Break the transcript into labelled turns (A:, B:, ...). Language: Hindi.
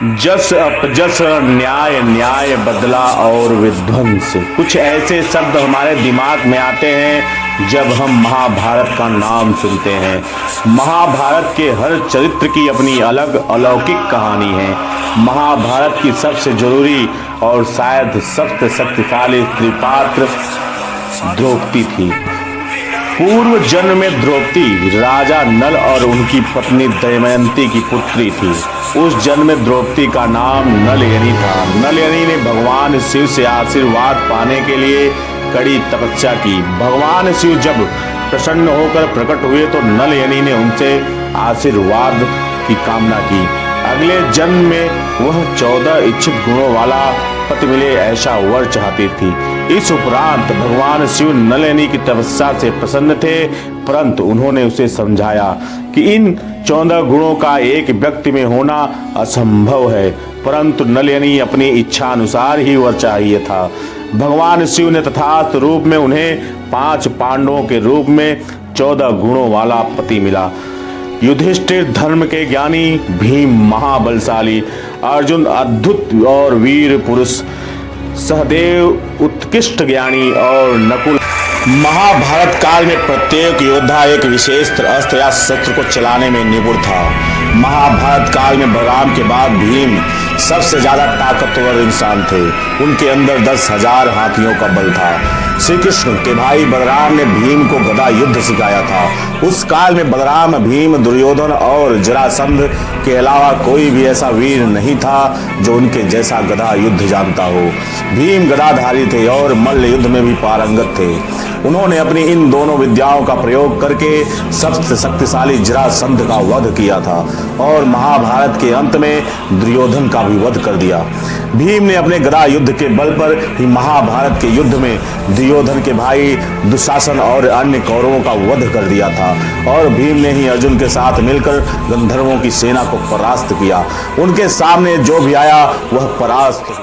A: जस अपजस, न्याय न्याय बदला और विध्वंस, कुछ ऐसे शब्द हमारे दिमाग में आते हैं जब हम महाभारत का नाम सुनते हैं। महाभारत के हर चरित्र की अपनी अलग अलौकिक कहानी है। महाभारत की सबसे जरूरी और शायद सबसे शक्तिशाली स्त्री पात्र द्रौपदी थी। पूर्व जन्म में द्रौपदी राजा नल और उनकी पत्नी दमयंती की पुत्री थी। उस जन्म में द्रौपदी का नाम नलयनी था। नलयनी ने भगवान शिव से आशीर्वाद पाने के लिए कड़ी तपस्या की। भगवान शिव जब प्रसन्न होकर प्रकट हुए तो नलयनी ने उनसे आशीर्वाद की कामना की। अगले जन्म में वह 14 इच्छित गुणों वाला पति मिले ऐसा वर चाहती थी। इस उपरांत भगवान शिव नलयनी की तपस्या से प्रसन्न थे, परंतु उन्होंने उसे समझाया कि इन 14 गुणों का एक व्यक्ति में होना असंभव है, परंतु नलयनी अपनी इच्छा अनुसार ही वर चाहिए था। भगवान शिव ने तथास्थ रूप में उन्हें 5 पांडवों के रूप में 14 गुणों वाला पति मिला। युधिष्ठिर धर्म के ज्ञानी, भीम महाबलशाली, अर्जुन अद्भुत और वीर पुरुष, सहदेव उत्कृष्ट ज्ञानी और नकुल। महाभारत काल में प्रत्येक योद्धा एक विशेष अस्त्र या शस्त्र को चलाने में निपुण था। महाभारत काल में बलराम के बाद भीम सबसे ज्यादा ताकतवर इंसान थे। उनके अंदर 10,000 हाथियों का बल था। श्री कृष्ण के भाई बलराम ने भीम को गदा युद्ध सिखाया था। उस काल में बलराम, भीम, दुर्योधन और जरासंध के अलावा कोई भी ऐसा वीर नहीं था जो उनके जैसा गदा युद्ध जानता हो। भीम गदाधारी थे और मल्ल युद्ध में भी पारंगत थे। उन्होंने अपनी इन दोनों विद्याओं का प्रयोग करके सबसे शक्तिशाली जरासंध का वध किया था और महाभारत के अंत में दुर्योधन का भी वध कर दिया। भीम ने अपने गदा युद्ध के बल पर ही महाभारत के युद्ध में दुर्योधन के भाई दुशासन और अन्य कौरवों का वध कर दिया था और भीम ने ही अर्जुन के साथ मिलकर गंधर्वों की सेना को परास्त किया। उनके सामने जो भी आया वह परास्त